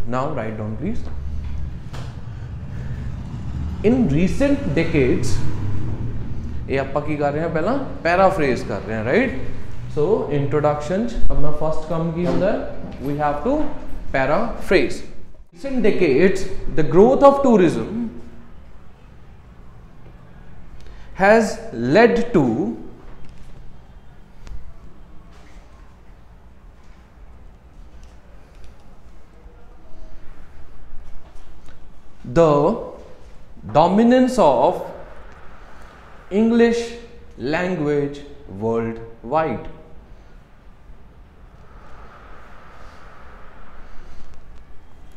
Now write down please. In recent decades, ये आपां की कर रहे हैं, पहला पैराफ्रेज कर रहे हैं, राइट. सो इंट्रोडक्शन अपना फर्स्ट काम की होता है, we have to paraphrase. Recent decades, the growth of tourism has led to the dominance of English language worldwide.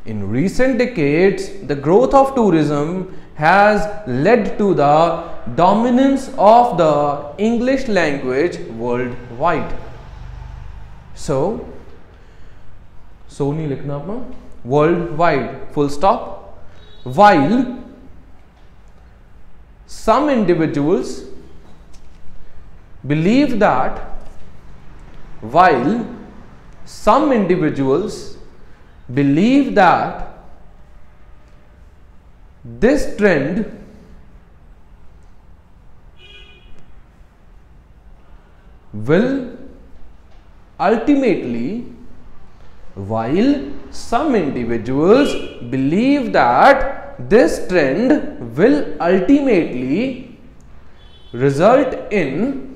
In recent decades, the growth of tourism has led to the dominance of the English language worldwide. So नहीं लिखना अपना, worldwide, full stop. While some individuals believe that this trend will ultimately result in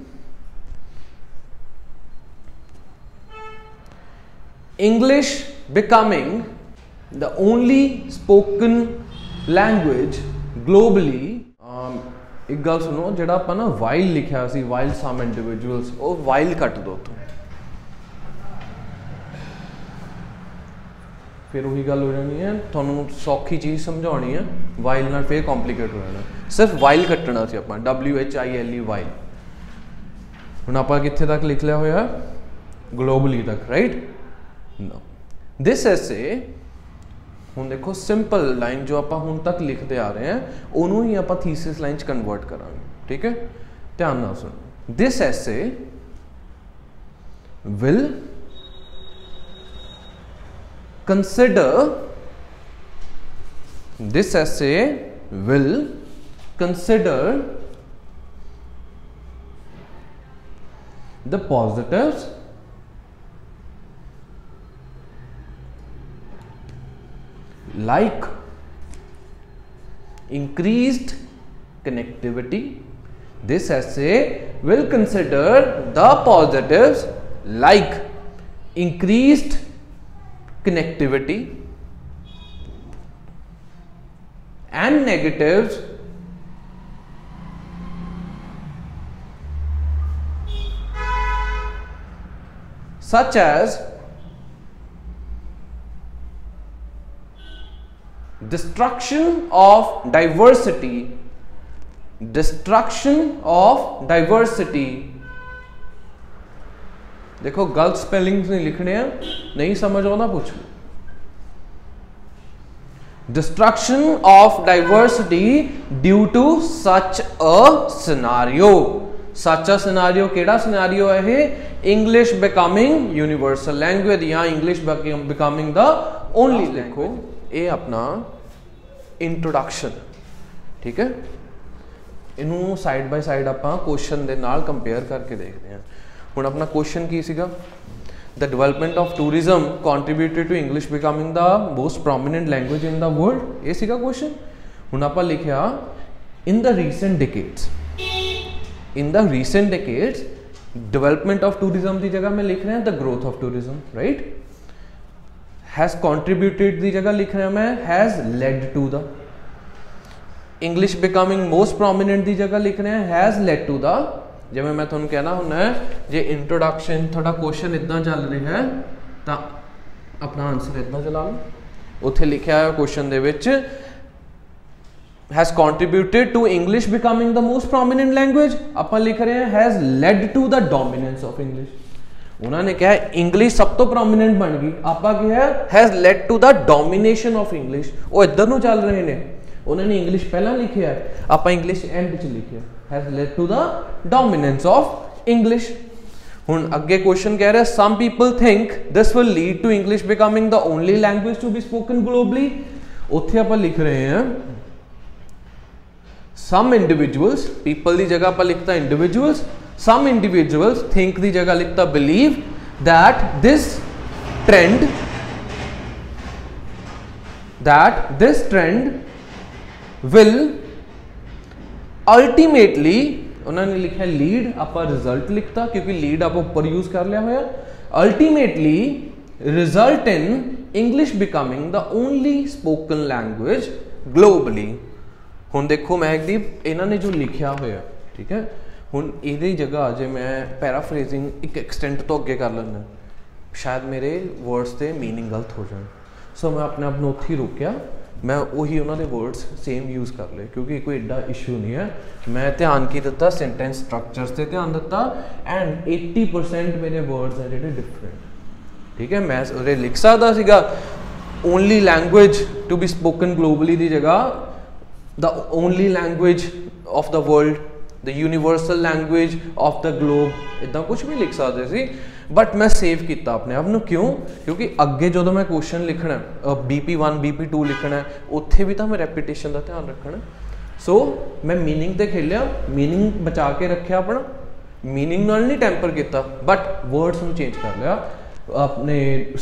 English becoming the only spoken language globally. एक गल सुनो, जेड़ा अपना ना while लिखा सी, while some individuals, वो while कट दो तो फिर वही गल हो जानी है. थोनों सौखी चीज़ समझानी है, while ना फिर कॉम्प्लीकेट हो जाना. सिर्फ while कटना सी अपना, WHILE while. हुण आपां कित्थे तक लिख लिया होया, ग्लोबली तक, राइट. दिस ऐसे हुण देखो सिंपल लाइन जो आपां हुण तक लिखते आ रहे हैं, उन्होंने ही आपां थीसिस लाइन च कन्वर्ट करांगे, ठीक है. ध्यान नाल सुनो. दिस ऐसे will consider the positives like increased connectivity. This essay will consider the positives like increased connectivity and negatives such as destruction of diversity. देखो गलत स्पेलिंग्स नहीं लिखने हैं, नहीं समझ हो ना पूछ लो. Destruction of diversity due to such a scenario. Such a scenario केड़ा सिनारियो है? इंग्लिश बिकमिंग यूनिवर्सल लैंग्वेज या इंग्लिश बिकमिंग द ओनली. देखो ये अपना इंट्रोडक्शन, ठीक है. इनू साइड बाय साइड आपां क्वेश्चन दे नाल कंपेयर करके देखते हैं. हुण अपना क्वेश्चन की सीगा, the development of tourism contributed to English becoming the most prominent language in the world. ये सीगा क्वेश्चन. हुण आपां लिखिया in the recent decades development of tourism की जगह में लिख रहे हैं the growth of tourism, right. Has contributed की जगह लिख रहा मैं has led to the. English becoming most prominent की जगह लिख रहे हैं हैज लेड टू द. जिवें मैं तुहानूं कहना हुंदा है जे इंट्रोडक्शन थोड़ा क्वेश्चन इदां चल रहा है तो अपना आंसर इदां चला लो. उत्थे लिखा है क्वेश्चन दे which has contributed to English becoming the most prominent language. आपां लिख रहे हैं has led to the dominance of English. उन्होंने कहा इंग्लिश सब तो प्रोमिनेंट बन गई, आपां क्या has led to the domination of English. वो इधर नूं चल रहे हैं. उन्होंने इंग्लिश पहला लिखा है, आप इंग्लिश एंड च लिखे has led to the dominance of English. हुण अगे क्वेश्चन कह रहा है some people think this will lead to English becoming the only language to be spoken globally. उत्थे आपां लिख रहे हैं सम इंडिविजुअल्स, पीपल की जगह आपां लिखता इंडिविजुअल्स, सम इंडिविजुअल्स थिंक की जगह लिखता believe that this trend will ultimately, उन्होंने लिखा लीड, आप रिजल्ट लिखता क्योंकि लीड आप ऊपर यूज कर लिया होया, ultimately result in English becoming the only spoken language globally. हुण देखो महकदीप इन्होंने जो लिखा होया, ठीक है, हुण इहदी जगह जे मैं पैराफ्रेजिंग एक एक्सटेंट तो अगे कर लेना, शायद मेरे वर्ड्स के मीनिंग गलत हो जाए, सो मैं अपने आप उत्थे ही रोकिया, मैं उही उन्होंने वर्ड्स सेम यूज़ कर ले क्योंकि कोई एडा इशू नहीं है। मैं ध्यान की दिता सेंटेंस स्ट्रक्चर्स से ध्यान दिता एंड 80% मेरे वर्ड्स हैं जो डिफरेंट, ठीक है। मैं उहदे लिख सकदा सीगा only language to be spoken globally की जगह the only language of the world, the universal language of the globe, इदा कुछ भी लिख सकते सी, बट मैं सेव किया अपने आप को। क्यों? क्योंकि अगे जो मैं क्वेश्चन लिखना BP1 BP2 लिखना है, उत्थे भी तो मैं रेपीटेशन का ध्यान रखना। सो मैं मीनिंग तो खेलिया, मीनिंग बचा के रखा अपना, मीनिंग नाल नहीं टैंपर किया, बट वर्ड्स में चेंज कर लिया, अपने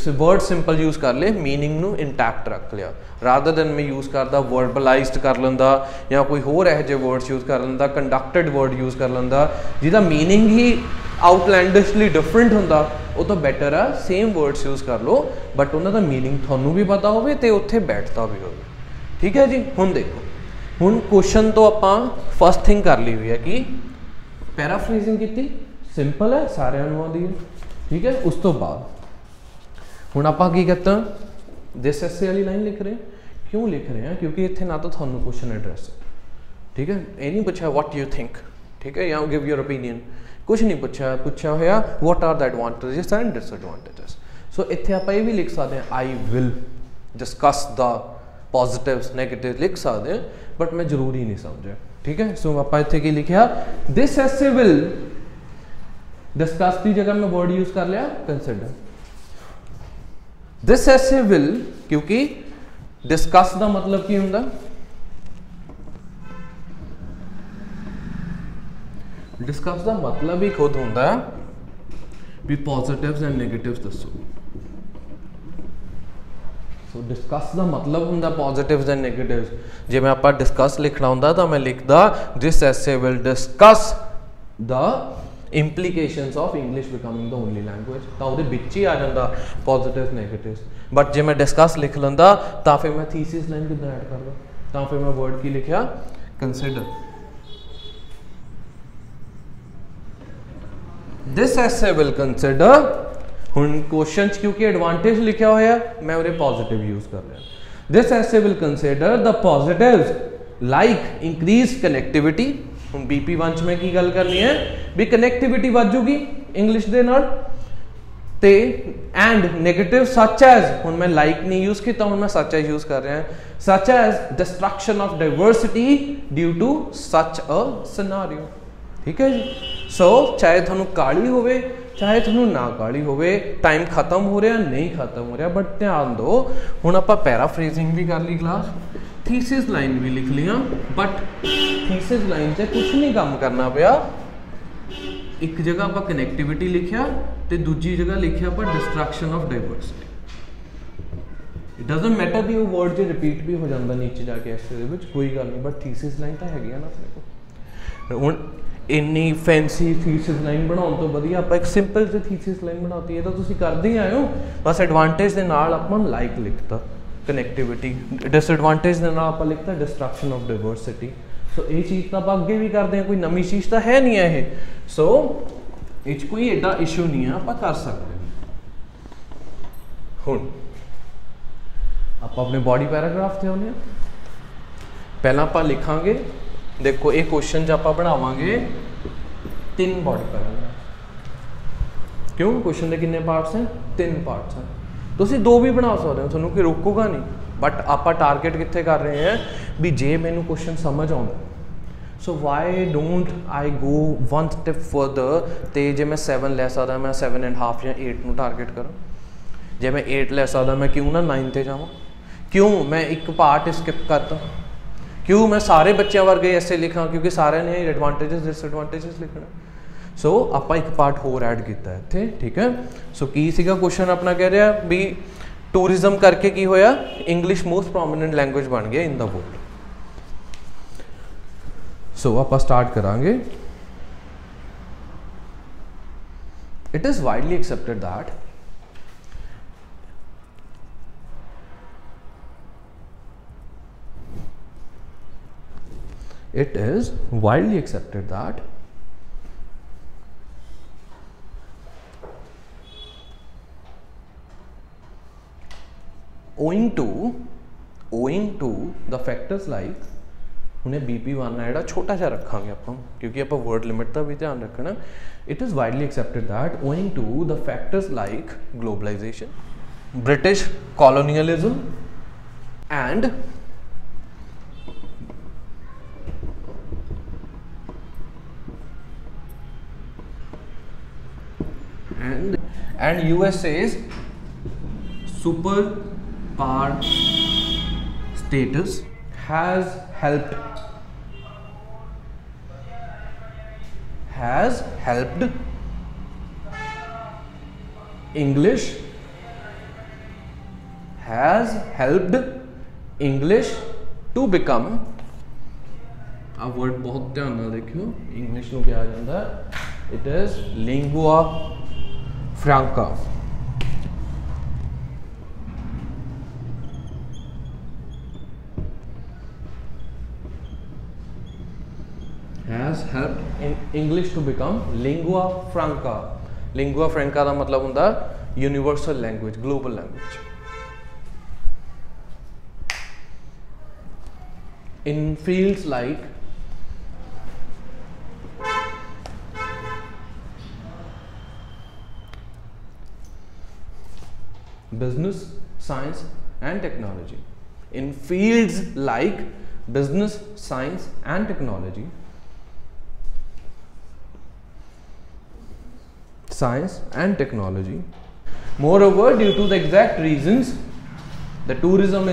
वर्ड सिंपल यूज़ कर ले, मीनिंग नू इंटैक्ट रख लिया, रादर दैन मैं यूज़ करता वर्बलाइज्ड कर लेंदा या कोई होर यह जे वर्ड्स यूज़ कर लेंदा, कंडक्टेड वर्ड यूज़ कर लेंदा जिहदा मीनिंग ही आउटलैंडिशली डिफरेंट होंदा, वो तो बैटर है सेम वर्ड्स यूज़ कर लो बट उन्होंने मीनिंग थानू भी पता होवे ते उत्थे बैठता भी होवे, ठीक है जी। हुण देखो, हुण क्वेश्चन तो आपां फर्स्ट थिंग कर ली हुई है कि पैराफ्रेजिंग की सिंपल है, सारिਆਂ ਨੂੰ आउंदी है, ठीक है। उस तो बाद हुण आपां की करता दिस एसे वाली लाइन लिख रहे हैं, क्यों लिख रहे हैं? क्योंकि इत्थे ना तो थानू क्वेश्चन एड्रेस है, ठीक है, ये नहीं पूछा व्हाट यू थिंक, ठीक है, या गिव योर ओपीनियन, कुछ नहीं पूछा होया what are the advantages and disadvantages. So इत्थे आपां ये भी लिख सकते हैं I will discuss the positives negative लिख सकते हैं, बट मैं जरूरी नहीं समझा, ठीक है। सो आपां इत्थे की लिखिया दिस एसे विल, डिस्कस की जगह मैं वर्ड यूज कर लिया कंसिडर, दिस एसे विल, क्योंकि डिस्कस का मतलब की हुंदा, डिस्कस का मतलब ही खुद होंदा भी पॉजिटिव्स एंड नेगेटिव्स दसो। सो डिस्कस का मतलब होंदा पॉजिटिव्स एंड नेगेटिव्स। जे मैं आपां डिस्कस लिखना होंदा तो मैं लिखदा this essay will discuss the implications of English becoming the only language, तो वो विच ही आ जाता पॉजिटिव नेगेटिव्स। बट जे मैं डिस्कस लिख लेंदा तो फिर मैं थीसिस लाइन कितना ऐड करदा, तो फिर मैं वर्ड की लिखिया consider, this essay will consider. हुण क्वेश्चन क्योंकि एडवांटेज लिखा होया मैं उहदे पॉजिटिव यूज कर लिया, this essay will consider the positives like increase connectivity. हुण BP1 च मैं की गल करनी है भी कनैक्टिविटी वधूगी इंग्लिश दे नाल, ते एंड नेगेटिव सच एज, हुण मैं लाइक नहीं यूज किया, हुण मैं सच एज यूज कर रहा है, such as destruction of diversity due to such a scenario, ठीक है जी। सो चाहे थोनू काली होवे चाहे थोनू ना काली होवे, टाइम खत्म हो रहा नहीं खत्म हो रहा, बट ध्यान दो हुण आपां पैराफ्रेजिंग भी कर ली क्लास, थीसिस लाइन भी लिख लिया, बट थीसिस लाइन से कुछ नहीं काम करना पिया, एक जगह आप कनैक्टिविटी लिखिया तो दूजी जगह लिखिया आप destruction of diversity. It doesn't matter कि वो वर्ड जो रिपीट भी हो जाता नीचे जाके ऐसे दे विच कोई गल नहीं, बट थीसिस लाइन तो हैगी ना अपने को। हुण इन्नी फैंसी थीसिस लाइन बनाने तो वधिया आप एक सिंपल जी थीसिस लाइन बनाती है तो तुसीं करदे ही आए हो, बस एडवांटेज दे नाल आपां लाइक लिखता कनैक्टिविटी, डिसएडवांटेज दे नाल आपां लिखता डिस्ट्रक्शन ऑफ डाइवर्सिटी। सो ये चीज़ तो आप अगे भी करते हैं, कोई नवी चीज़ तो है नहीं है ये, सो ये कोई एडा इशू नहीं है, आप कर सकते हैं। हुण आप अपने बॉडी पैराग्राफ से आने पहला आप लिखांगे, देखो ये क्वेश्चन आप बनावांगे 3 बॉडी पैराग्राफ, क्यों क्वेश्चन के कितने पार्ट्स हैं 3 पार्ट्स हैं, तुसीं 2 भी बना सकते हो, थोनों कोई रोकूगा नहीं, बट आप टारगेट कित्थे कर रहे हैं भी जे मैनू क्वेश्चन समझ आउंदा, so why don't I go one step further, तो जे मैं 7 लै सकदा मैं 7.5 या 8 ਨੂੰ टारगेट करा, जे मैं 8 लै सकदा मैं क्यों ना 9 ते जावां, क्यों मैं एक पार्ट स्किप करता, क्यों मैं सारे बच्चों वर्गे ऐसे लिखा, क्योंकि सारे ने एडवांटेजेस डिसएडवांटेजेस लिखना। सो आप एक पार्ट होर ऐड किया इत्थे, ठीक है। सो की सीगा क्वेश्चन अपना कह रहा भी टूरिज्म करके की होया, इंग्लिश मोस्ट प्रोमिनेंट लैंग्वेज बन गया इन द वर्ल्ड। सो आप स्टार्ट करांगे। It is widely accepted that it is widely accepted that owing to the factors like, उन्हें BP1 है जोड़ा छोटा सा रखांगे अपन क्योंकि आप वर्ड लिमिट का भी ध्यान रखना। It is widely accepted that owing to the factors like globalization, British colonialism and USA's super power status has helped English to become, आ वर्ड बहुत ध्यान ना देखियो, इंग्लिश में क्या आ जाता है, it is lingua फ्रैंका। has helped English to become lingua franca। lingua franca का मतलब होता है universal language, global language. in fields like business, science and technology, in fields like business, science and technology, moreover due to the exact reasons the tourism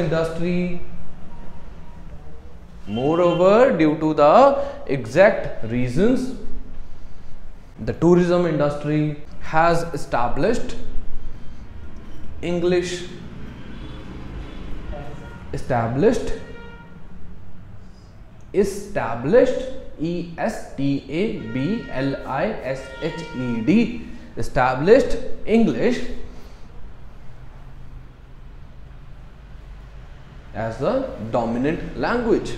industry has established English established established English as the dominant language।